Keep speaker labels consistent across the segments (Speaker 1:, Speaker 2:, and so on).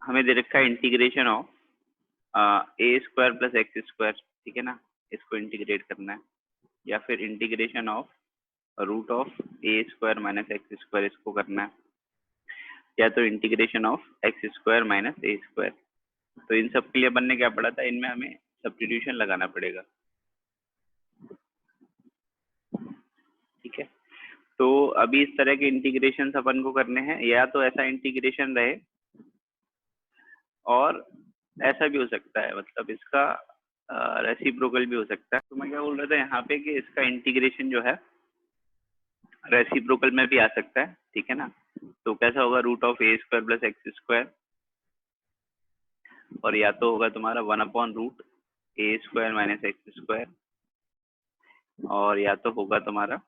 Speaker 1: हमें दे रखा है integration of A square plus x square, ठीक है ना, इसको इंटीग्रेट करना है, या फिर integration of root of A square minus x square इसको करना है, या तो integration of x square minus A square. तो इन सब के लिए अपन ने क्या पढ़ा था, इनमें हमें सब्स्टिट्यूशन लगाना पड़ेगा, ठीक है। तो अभी इस तरह के इंटीग्रेशन अपन को करने हैं, या तो ऐसा इंटीग्रेशन रहे और ऐसा भी हो सकता है, मतलब इसका रेसिप्रोकल भी हो सकता है। तो मैं क्या बोल रहा था यहाँ पे कि इसका इंटीग्रेशन जो है रेसिप्रोकल में भी आ सकता है, ठीक है ना। तो कैसा होगा, root of A square plus x square, और या तो होगा तुम्हारा one by root a square minus x square, और या तो होगा तुम्हारा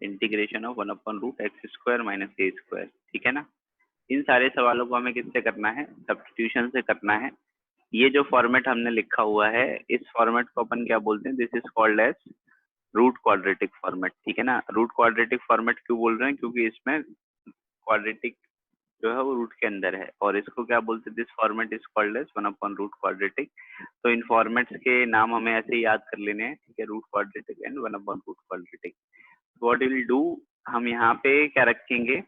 Speaker 1: integration of one by root x square minus A square, ठीक है ना। इन सारे सवालों को हमें किससे करना है, सब्स्टिट्यूशन से करना है। ये जो फॉर्मेट हमने लिखा हुआ है, इस फॉर्मेट को अपन क्या बोलते हैं, this is called as root quadratic format, ठीक है ना। रूट क्वाड्रेटिक फॉर्मेट क्यों बोल रहे हैं, क्योंकि इसमें क्वाड्रेटिक जो है वो रूट के अंदर है, और इसको क्या बोलते हैं, this format is called as one by root quadratic. तो इन फॉर्मेट्स के नाम हमें ऐसे ही याद कर लेने हैं, ठीक है, root quadratic and one by root quadratic. What will do, हम यहाँ पे क्या रखेंगे,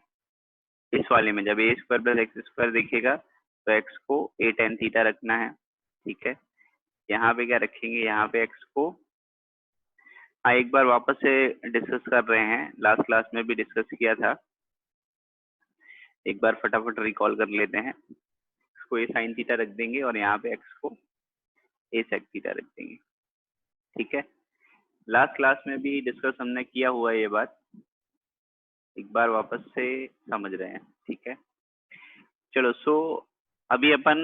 Speaker 1: इस वाले में जब a square plus x square देखिएगा तो एक्स को ए टेन थीटा रखना है, ठीक है। यहाँ पे क्या रखेंगे, यहाँ पे एक्स को, हाँ एक बार वापस से डिस्कस कर रहे हैं, लास्ट क्लास में भी डिस्कस किया था, एक बार फटाफट रिकॉल कर लेते हैं। इसको ए साइन थीटा रख देंगे और यहाँ पे एक्स को ए सेक थीटा रख देंगे, ठीक है। लास्ट क्लास में भी डिस्कस हमने किया हुआ है ये बात, एक बार वापस से समझ रहे हैं, ठीक है। चलो, सो अभी अपन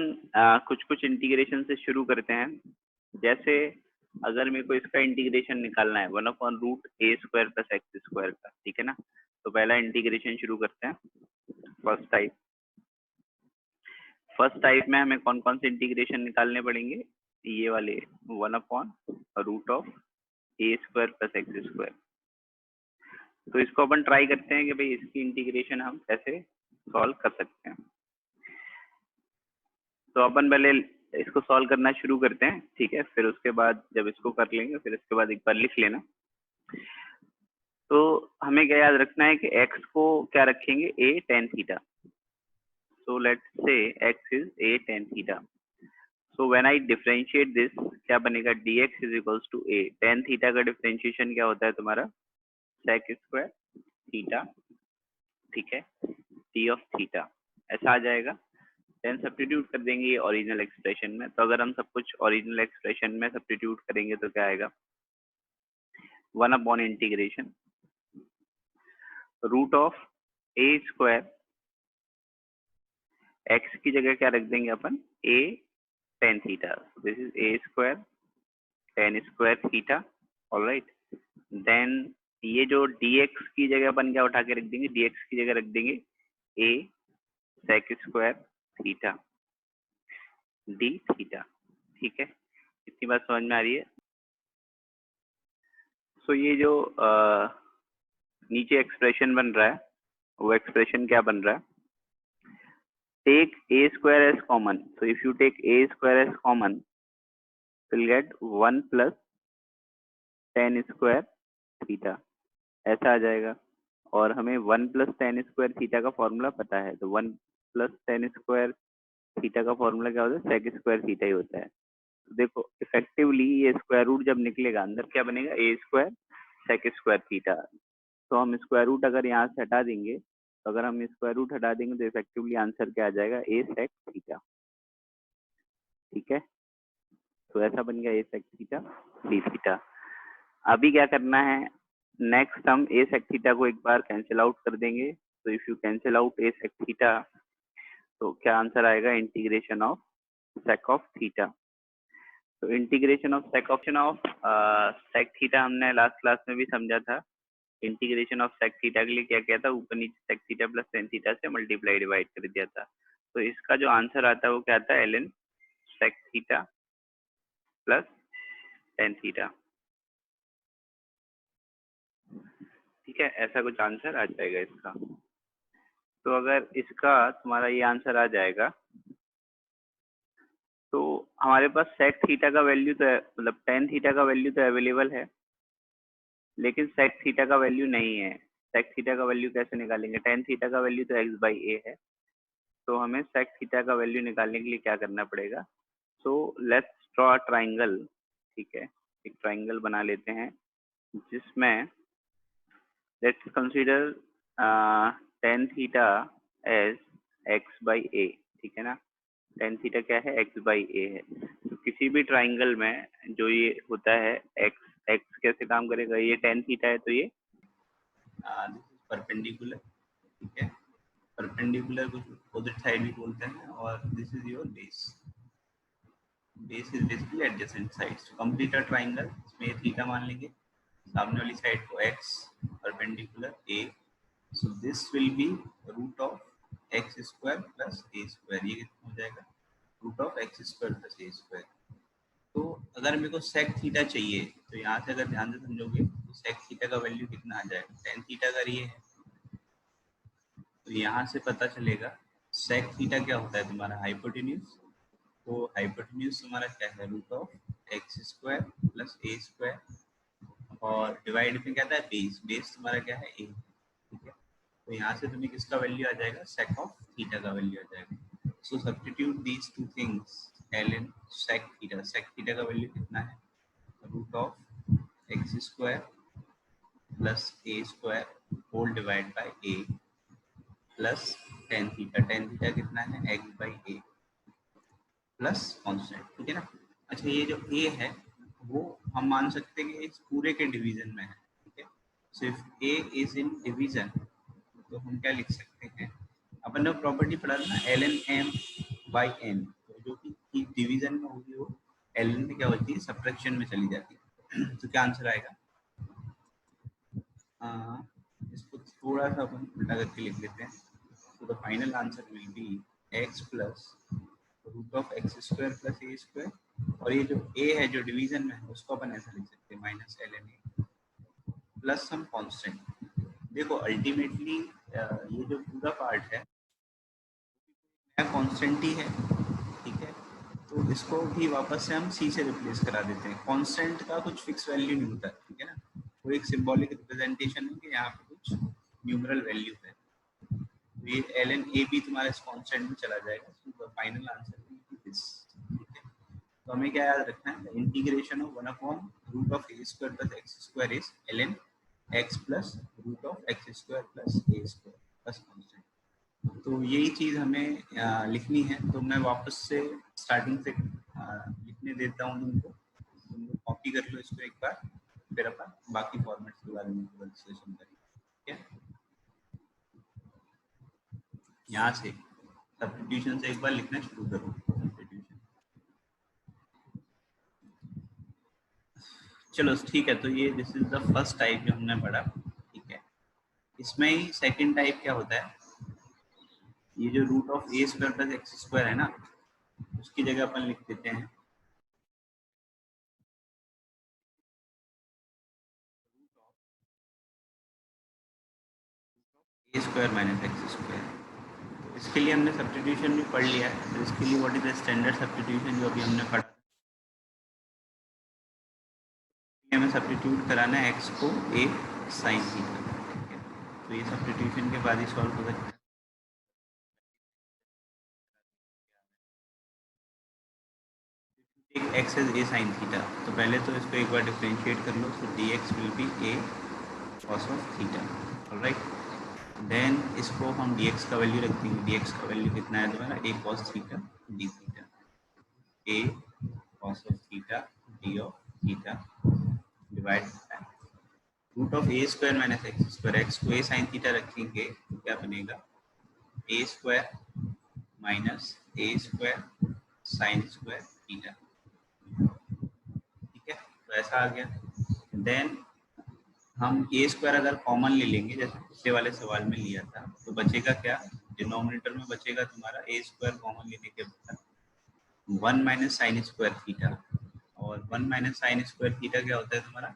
Speaker 1: कुछ कुछ इंटीग्रेशन से शुरू करते हैं। जैसे अगर मेरे को इसका इंटीग्रेशन निकालना है 1/रूट a square plus x square का, ठीक है ना। तो पहला इंटीग्रेशन शुरू करते हैं, फर्स्ट टाइप में हमें कौन कौन से इंटीग्रेशन निकालने पड़ेंगे, ये वाले one by root of A square plus x square. तो इसको अपन ट्राई करते हैं कि भाई इसकी इंटीग्रेशन हम कैसे सॉल्व कर सकते हैं। तो अपन पहले इसको सॉल्व करना शुरू करते हैं, ठीक है, फिर उसके बाद जब इसको कर लेंगे फिर इसके बाद एक बार लिख लेना। तो हमें क्या याद रखना है कि x को क्या रखेंगे, a tan theta. so let's say x is a tan theta, so when I differentiate this क्या बनेगा, dx is equals to a tan theta का डिफरेंशिएशन क्या होता है तुम्हारा, sec स्क्वायर थीटा, ठीक है, t ऑफ थीटा, ऐसा आ जाएगा। देन सब्स्टिट्यूट कर देंगे ये ओरिजिनल एक्सप्रेशन में। तो अगर हम सब कुछ ओरिजिनल एक्सप्रेशन में सब्स्टिट्यूट करेंगे तो क्या आएगा, one by integration root of A square, x की जगह क्या रख देंगे अपन, a tan theta, this is a square tan square theta, alright. Then ये जो dx की जगह अपन क्या उठा के रख देंगे, dx की जगह रख देंगे a sec square theta d theta, ठीक है। इतनी बात समझ में आ रही है। सो ये जो नीचे एक्सप्रेशन बन रहा है वो एक्सप्रेशन क्या बन रहा है, take a square as common, so if you take a square as common you'll get 1 plus tan square theta, ऐसा आ जाएगा। और हमें 1 प्लस tan स्क्वायर थीटा का फॉर्मूला पता है, तो 1 प्लस tan स्क्वायर थीटा का फॉर्मूला क्या होता है, sec स्क्वायर थीटा ही होता है। तो देखो इफेक्टिवली ये स्क्वायर रूट जब निकलेगा अंदर क्या बनेगा, a square sec square theta. तो हम स्क्वायर रूट अगर यहाँ से हटा देंगे, तो अगर हम स्क्वायर रूट हटा देंगे तो इफेक्टिवली आंसर क्या आ जाएगा, a sec थीटा, ठीक है। तो ऐसा बन गया a sec theta d theta. अभी क्या करना है, नेक्स्ट हम a sec थीटा को एक बार कैंसिल आउट कर देंगे। तो if you cancel out a sec theta तो क्या आंसर आएगा, integration of sec of theta. तो इंटीग्रेशन ऑफ sec थीटा हमने लास्ट क्लास में भी समझा था। इंटीग्रेशन ऑफ sec थीटा के लिए क्या किया था, ऊपर नीचे sec theta plus tan theta से मल्टीप्लाई डिवाइड कर दिया था। तो इसका जो आंसर आता है वो क्या आता है, ln sec theta plus tan theta, ठीक है। ऐसा कुछ आंसर आ जाएगा इसका। तो अगर इसका तुम्हारा ये आंसर आ जाएगा, तो हमारे पास सेक थीटा का वैल्यू तो मतलब टेन थीटा का वैल्यू तो अवेलेबल है, लेकिन सेक थीटा का वैल्यू नहीं है। सेक थीटा का वैल्यू कैसे निकालेंगे? टेन थीटा का वैल्यू तो एक्स बाई ए है, तो हमें सेक थीटा का वैल्यू निकालने के लिए क्या करना पड़ेगा? So let's draw a triangle. ठीक है, एक ट्राइंगल बना लेते हैं जिसमें let's consider tan theta as x by a. ठीक है ना, टेन थीटा क्या है? एक्स बाई ए है। तो किसी भी ट्राइंगल में जो ये होता है एक्स, एक्स कैसे काम करेगा? ये टेन थीटा है तो ये
Speaker 2: परपेंडिकुलर, ठीक है, परपेंडिकुलर को अपोजिट साइड भी बोलते हैं, और this is your base. Base is basically adjacent sides. To complete a triangle, इसमें थीटा मान लेंगे, सामने वाली साइड को x, perpendicular a, so this will be root of x square plus A square. ये कितना हो जाएगा? Root of x square plus A square. तो अगर मेरे को सेक थीटा चाहिए, तो यहाँ से अगर ध्यान से समझोगे तो सेक थीटा का वैल्यू कितना आ जाएगा? टेन थीटा अगर ये है, तो यहाँ से पता चलेगा सेक थीटा क्या होता है तुम्हारा? हाइपोटेन्यूज। तो हाइपोटेन्यूज तुम्हारा क्या है? Root of x square plus A square, और डिवाइड में क्या था? बेस। बेस तुम्हारा क्या है? ए। ठीक है, तो यहाँ से तुम्हें किसका वैल्यू आ जाएगा? सेक ऑफ थीटा का वैल्यू आ जाएगा। So substitute these two things, l in sec theta. Sec theta का वैल्यू कितना है? Root of x square plus A square whole divide by a plus tan theta. Tan theta कितना है? X by a plus constant. ठीक है ना। अच्छा, ये जो ए है वो हम मान सकते हैं कि इस पूरे के डिवीजन में है। ठीक है, सिर्फ ए इज इन डिवीजन, तो हम क्या लिख सकते हैं? अपन ने प्रॉपर्टी पढ़ा था ना, L N M by N, तो जो कि डिवीजन में होगी वो एल एन में क्या होती है? सब्ट्रैक्शन में चली जाती है। तो क्या आंसर आएगा? इसको थोड़ा सा अपन उल्टा करके लिख लेते हैं। तो the final answer will be X plus root of x square plus A square, और ये जो ए है जो डिवीजन में है उसको अपन ऐसा लिख सकते हैं minus L N A plus some constant. देखो अल्टीमेटली ये जो पूरा पार्ट है कांस्टेंट ही है। ठीक है, तो इसको भी वापस से हम सी से रिप्लेस करा देते हैं। कांस्टेंट का कुछ फिक्स वैल्यू नहीं होता। ठीक है ना, वो एक सिंबॉलिक रिप्रेजेंटेशन है कि यहाँ पे कुछ न्यूमरल वैल्यू है। तो ये एल एन ए भी तुम्हारा इस कांस्टेंट में चला जाएगा। तो final answer will be this. ठीक है, तो हमें क्या याद रखना है? Integration of one upon root of A square plus x square is L N x plus root of x square plus A square plus constant. तो यही चीज़ हमें लिखनी है। तो मैं वापस से स्टार्टिंग से लिखने देता हूँ तुमको, तुम लोग कॉपी कर लो इसको एक बार, फिर अपन बाकी फॉर्मेट्स के बारे में डिस्कशन करेंगे। ठीक है, यहाँ से सब्स्टिट्यूशन से एक बार लिखना शुरू करो। सब्स्टिट्यूशन, चलो ठीक है। तो ये this is the first type जो हमने पढ़ा। ठीक है, इसमें ही सेकंड टाइप क्या होता है? ये जो root of A square plus x square है ना, उसकी जगह अपन लिख देते हैं a square minus x square. तो इसके लिए हमने सब्स्टिट्यूशन भी पढ़ लिया है। तो इसके लिए what is the standard substitution जो अभी हमने पढ़ा? हमें सब्स्टिट्यूट कराना है एक्स को ए साइन थीटा। ठीक है, तो ये सब्स्टिट्यूशन के बाद ही सॉल्व हो सकता है। एक x is a sine theta, तो पहले तो इसको एक बार डिफरेंशिएट कर लो। तो d x will be a cos of theta. Alright, then इसको हम डी एक्स का वैल्यू रख देंगे। डी एक्स का वैल्यू कितना है तुम्हारा? A cos theta d theta, a cos of theta d of theta divide root of A square minus x square. X को ए साइन थीटा रखेंगे तो क्या बनेगा? A square minus A square sine square theta. ठीक है, तो ऐसा आ गया। देन हम ए स्क्वायर अगर कॉमन ले लेंगे, जैसे पिछले वाले सवाल में लिया था, तो बचेगा क्या? डिनोमिनेटर में बचेगा तुम्हारा ए स्क्वायर कॉमन लेने के बाद one minus sine square theta, और one minus sine square theta क्या होता है तुम्हारा?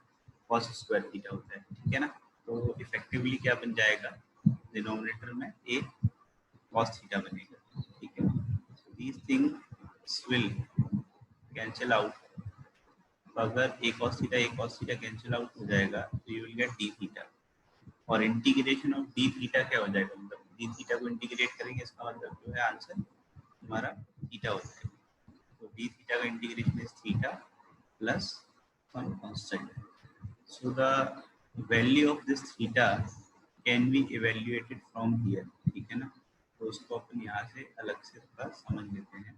Speaker 2: कॉस स्क्वायर थीटा होता है। ठीक है ना, तो इफेक्टिवली क्या बन जाएगा? डिनोमिनेटर में ए cos थीटा बनेगा, ठीक है। these things will cancel out, तो अगर a cos theta cancel out हो जाएगा तो you will gate d theta, और इंटीग्रेशन ऑफ d थीटा क्या हो जाएगा, मतलब d थीटा को इंटीग्रेट करेंगे, इसका मतलब जो है आंसर हमारा थीटा हो जाएगा। तो d थीटा का integration is theta plus some constant, so the value of this theta can be evaluated from here, ठीक है ना। तो उसको अपन यहाँ से अलग से थोड़ा समझ लेते हैं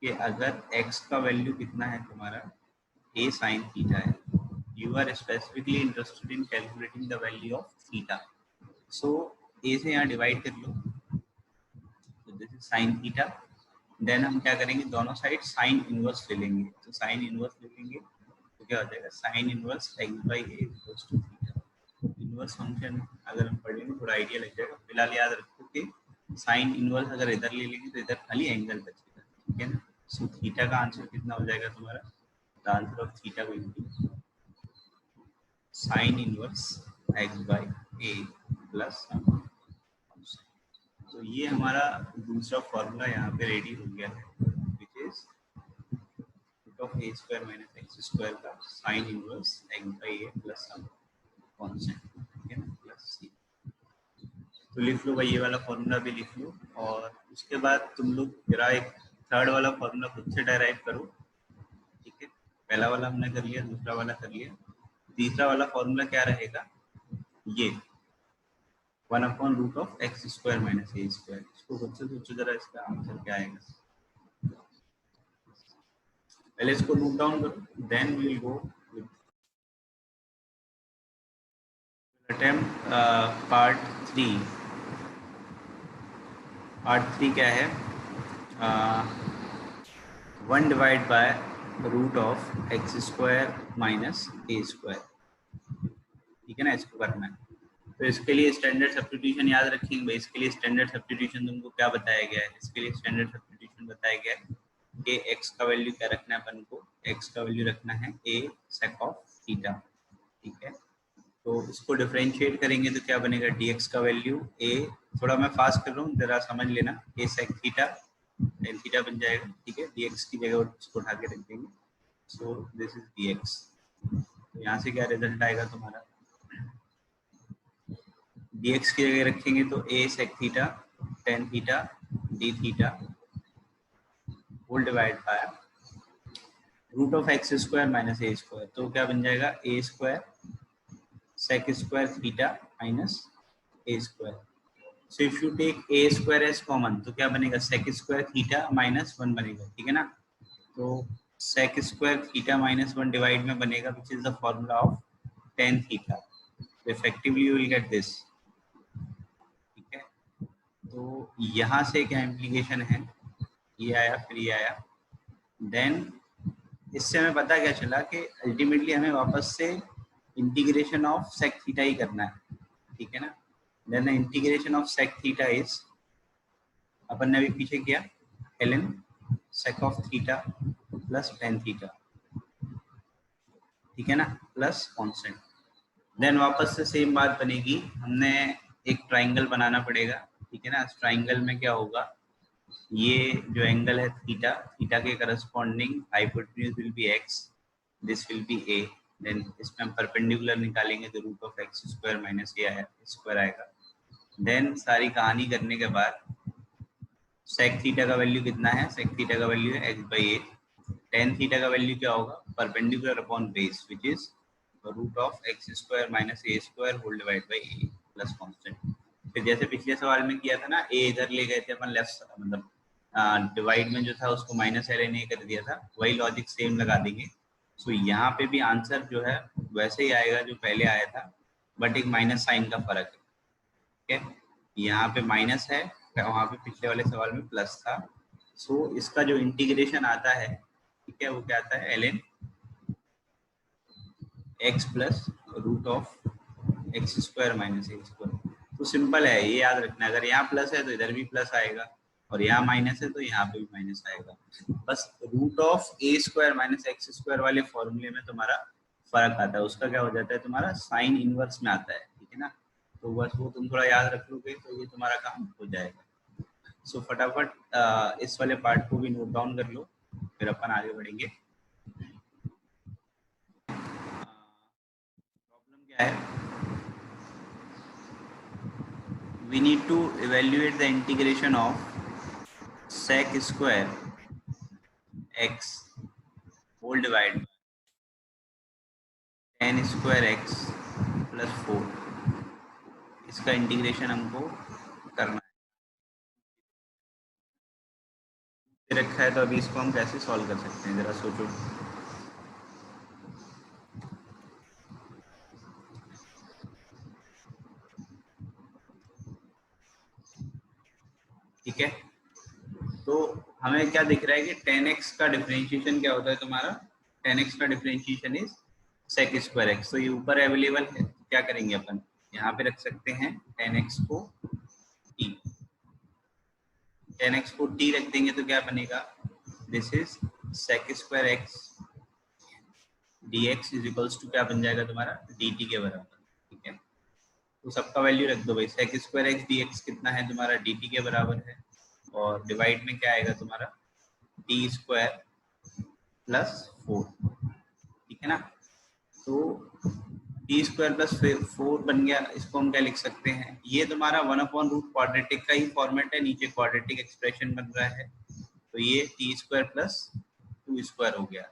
Speaker 2: कि अगर x का वैल्यू कितना है तुम्हारा a sin थीटा है, you are specifically interested in calculating the value of theta, so a से यहाँ डिवाइड कर लो, तो this is sin theta, then हम क्या करेंगे, दोनों साइड साइन इनवर्स ले लेंगे, तो साइन इनवर्स ले लेंगे तो क्या हो जाएगा, sine inverse x by a equals to theta. Inverse function अगर हम पढ़ेंगे थोड़ा आइडिया लग जाएगा, फिलहाल याद रखो कि साइन इनवर्स अगर इधर ले लेंगे तो इधर खाली एंगल बचेगा, ठीक है ना। सो थीटा का आंसर कितना हो जाएगा तुम्हारा, the answer of theta will be sign inverse x by a plus, तो ये हमारा दूसरा फॉर्मूला यहाँ पे रेडी हो गया है, which is root of A square minus x square का sine inverse x by a plus some constant, ठीक है ना, प्लस सी। तो लिख लो भाई, ये वाला फॉर्मूला भी लिख लो, और उसके बाद तुम लोग जरा एक थर्ड वाला फॉर्मूला खुद से डेराइव करो, ठीक है। पहला वाला हमने कर लिया, दूसरा वाला कर लिया, तीसरा वाला फॉर्मूला क्या रहेगा, ये one by root of x square minus A square, इसको खुद से सोचो जरा, इसका आंसर क्या आएगा। पहले इसको नोट डाउन करो, then we will go with attempt part 3। Part 3 क्या है, 1 divide by root of x square minus A square, ठीक है ना, इसको करना है। तो इसके लिए स्टैंडर्ड सब्स्टिट्यूशन याद रखेंगे भाई, इसके लिए स्टैंडर्ड सब्स्टिट्यूशन तुमको क्या बताया गया है, इसके लिए स्टैंडर्ड सब्स्टिट्यूशन बताया गया है कि x का वैल्यू क्या रखना है अपन को, x का वैल्यू रखना है a sec ऑफ थीटा, ठीक है। तो इसको डिफरेंशिएट करेंगे तो क्या बनेगा, dx का वैल्यू a, थोड़ा मैं फास्ट कर रहा हूँ जरा समझ लेना, a sec theta tan theta बन जाएगा, ठीक है, dx की जगह इसको उठा के रख देंगे, सो दिस इज dx। तो यहाँ से क्या रिजल्ट आएगा तुम्हारा, dx की जगह रखेंगे तो a sec theta tan theta d theta whole divide by root of x square minus A square, तो क्या बन जाएगा, a square sec square theta minus A square. So if you take a square as common तो क्या बनेगा, sec square theta minus 1 बनेगा, ठीक है ना। तो sec square theta minus 1 divide में बनेगा which is the formula of tan theta, तो effectively you will get this, ठीक है। तो यहाँ से क्या इम्प्लीकेशन है, ये आया फिर ये आया, देन इससे हमें पता क्या चला कि अल्टीमेटली हमें वापस से इंटीग्रेशन ऑफ सेक थीटा ही करना है, ठीक है ना। Then the integration of sec theta is, अपन ने अभी पीछे किया ln sec of theta plus tan theta, ठीक है ना, प्लस कांस्टेंट। देन वापस से सेम बात बनेगी, हमने एक ट्राइंगल बनाना पड़ेगा, ठीक है ना। इस ट्राइंगल में क्या होगा, ये जो एंगल है थीटा, थीटा के corresponding hypotenuse will be x, this will be a, then इसमें हम परपेंडिकुलर निकालेंगे तो root of x square minus A square आएगा। देन सारी कहानी करने के बाद सेक थीटा का वैल्यू कितना है, सेक थीटा का वैल्यू है x by a, tan theta का वैल्यू क्या होगा, perpendicular upon base which is root of x square minus A square whole divide by a plus constant. फिर जैसे पिछले सवाल में किया था ना, a इधर ले गए थे अपन लेफ्ट, मतलब डिवाइड में जो था उसको माइनस ln a कर दिया था, वही लॉजिक सेम लगा देंगे। सो यहाँ पे भी आंसर जो है वैसे ही आएगा जो पहले आया था, बट एक माइनस साइन का फर्क है, ठीक है। यहाँ पे माइनस है, वहाँ पे पिछले वाले सवाल में प्लस था। सो इसका जो इंटीग्रेशन आता है, ठीक है, वो क्या आता है, ln x plus root of x square minus A square. तो सिंपल है, ये याद रखना, अगर यहाँ प्लस है तो इधर भी प्लस आएगा, और यहाँ माइनस है तो यहाँ पे भी माइनस आएगा। बस root of A square minus x square वाले फॉर्मूले में तुम्हारा फर्क आता है, उसका क्या हो जाता है, तुम्हारा साइन इनवर्स में आता है, ठीक है ना। तो बस वो तुम थोड़ा याद रख लोगे तो ये तुम्हारा काम हो जाएगा। सो फटाफट इस वाले पार्ट को भी नोट डाउन कर लो, फिर अपन आगे बढ़ेंगे। प्रॉब्लम क्या है, we need to evaluate the integration of sec square x whole divided by tan square x plus 4। इसका इंटीग्रेशन हमको करना है, रखा है, तो अभी इसको हम कैसे सॉल्व कर सकते हैं, जरा सोचो। ठीक है, तो हमें क्या दिख रहा है कि tan x का डिफरेंशिएशन क्या होता है तुम्हारा, tan x का differentiation is sec square x। तो ये ऊपर अवेलेबल है, क्या करेंगे अपन, यहाँ पे रख सकते हैं tan x को t, tan x को t रख देंगे तो क्या बनेगा, this is sec square x dx is equals to क्या बन जाएगा तुम्हारा dt के बराबर। ठीक है, तो सबका वैल्यू रख दो भाई, sec स्क्वायर x dx कितना है तुम्हारा dt के बराबर है, और डिवाइड में क्या आएगा तुम्हारा t स्क्वायर प्लस 4। ठीक है ना, तो टी स्क्वायर प्लस 4 बन गया, इसको हम क्या लिख सकते हैं, ये तुम्हारा 1/रूट क्वाड्रेटिक का ही फॉर्मेट है, नीचे क्वाड्रेटिक एक्सप्रेशन बन रहा है, तो ये टी स्क्वायर प्लस 2 स्क्वायर हो गया।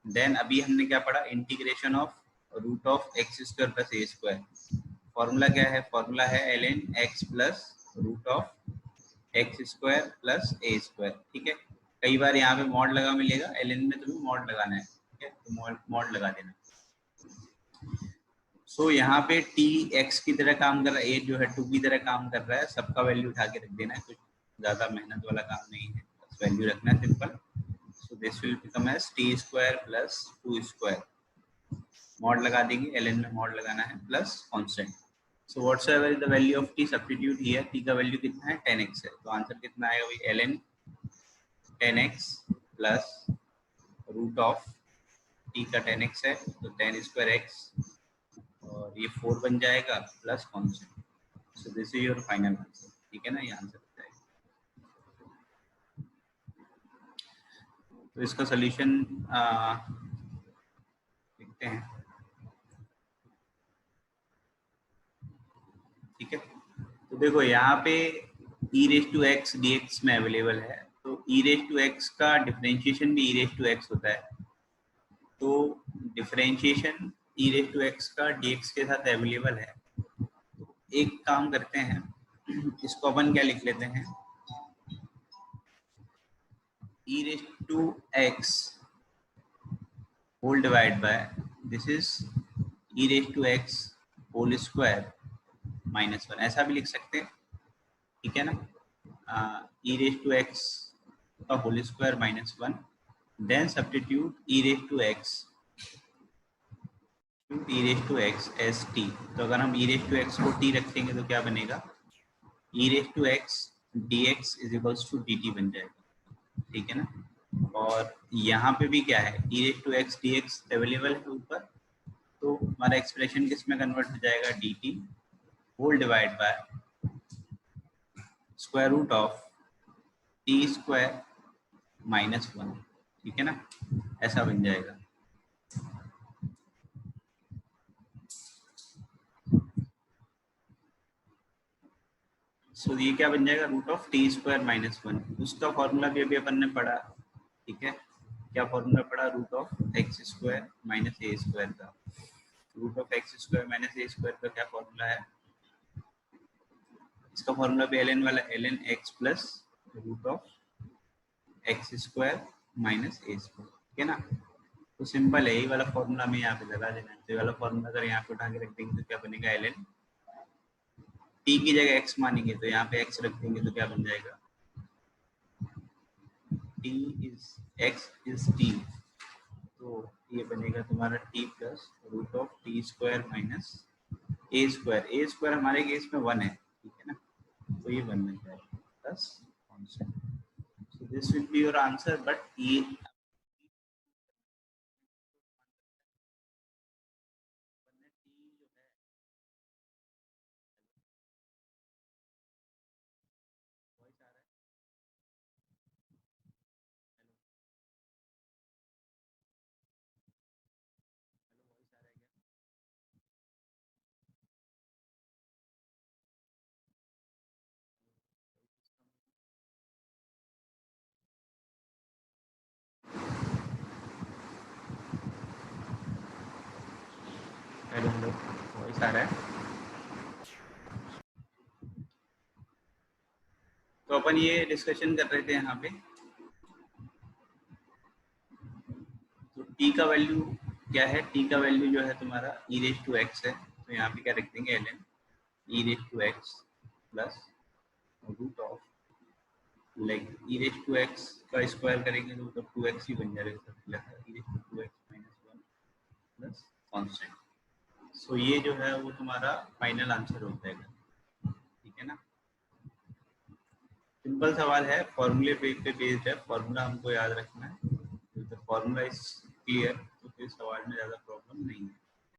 Speaker 2: देन अभी हमने क्या पढ़ा, integration of root of x square plus A square. Formula क्या है, फॉर्मूला है ln x plus root of x square plus A square. ठीक है, कई बार यहाँ पे मॉड लगा मिलेगा, ln में तुम्हें मॉड लगाना है। ठीक है, तो मॉड लगा देना। सो यहाँ पे टी एक्स की तरह काम कर रहा है, ए जो है 2 की तरह काम कर रहा है, सबका वैल्यू उठा के रख देना है, कुछ ज्यादा मेहनत वाला काम नहीं है, बस वैल्यू रखना है simple. So this will become as t square plus 2 square, mod लगा देंगे, ln में मॉड लगाना है, plus constant. So whatsoever is the value of t, substitute here, t का वैल्यू कितना है 10x है, तो आंसर कितना आएगा भाई, ln 10x plus root of t का 10x है तो 10 स्क्वायर x, और ये 4 बन जाएगा plus constant. So this is your final answer. ठीक है ना, ये आंसर है। तो इसका सोल्यूशन देखते हैं। ठीक है, तो देखो यहाँ पे e raise to x d x में अवेलेबल है, तो e रेज टू एक्स का डिफरेंशिएशन भी e रेज टू एक्स होता है, तो differentiation e raise to x का dx के साथ अवेलेबल है। तो एक काम करते हैं, इसको अपन क्या लिख लेते हैं, e raise to x whole divide by this is e raise to x whole square minus 1, ऐसा भी लिख सकते हैं। ठीक है ना, e रेज टू एक्स का whole square minus 1, then substitute e raise to x e raise to x as t. तो अगर हम e रेज टू एक्स को t रखेंगे तो क्या बनेगा, e raise to x d x is equals to d t बन जाएगा। ठीक है ना, और यहाँ पे भी क्या है, e raise to x d x available है ऊपर, तो हमारा एक्सप्रेशन किस में कन्वर्ट हो जाएगा, d t whole divide by square root of t square minus 1। ठीक है ना, ऐसा बन जाएगा। सो ये क्या बन जाएगा, root of t square minus 1, उसका फॉर्मूला भी अभी अपन ने पढ़ा। ठीक है, क्या फॉर्मूला पढ़ा, root of x square minus A square का, root of x square minus A square का क्या फॉर्मूला है, इसका फॉर्मूला भी ln वाला, ln x plus root of x square minus A square. ठीक है ना, तो सिंपल है, यही वाला फॉर्मूला में यहाँ पे लगा देना है, तो ये वाला फॉर्मूला अगर यहाँ पे उठा के रख देंगे तो क्या बनेगा, ln t की जगह x मानेंगे तो यहाँ पे x रख देंगे तो क्या बन जाएगा, t is x is t, तो ये बनेगा तुम्हारा t plus root of t square minus A square, a square हमारे केस में 1 है। ठीक है ना, तो ये 1 बन जाएगा plus constant. So this will be your answer, but ये आ रहा है। तो अपन ये डिस्कशन कर रहे थे यहाँ पे, तो t का वैल्यू क्या है? t का वैल्यू जो है तुम्हारा e रेज टू x है, तो यहाँ पे क्या रख देंगे ln e raise to x plus root of, like e raise to x का स्क्वायर करेंगे तो मतलब 2x ही बन जाएगा, e raise to 2x minus 1 plus constant. So ये जो है वो तुम्हारा फाइनल आंसर हो जाएगा, ठीक है ना। सिंपल सवाल है, फॉर्मूले पे बेस्ड है, फॉर्मूला हमको याद रखना है। द फॉर्मूला इज क्लियर तो फिर सवाल में ज़्यादा प्रॉब्लम नहीं है।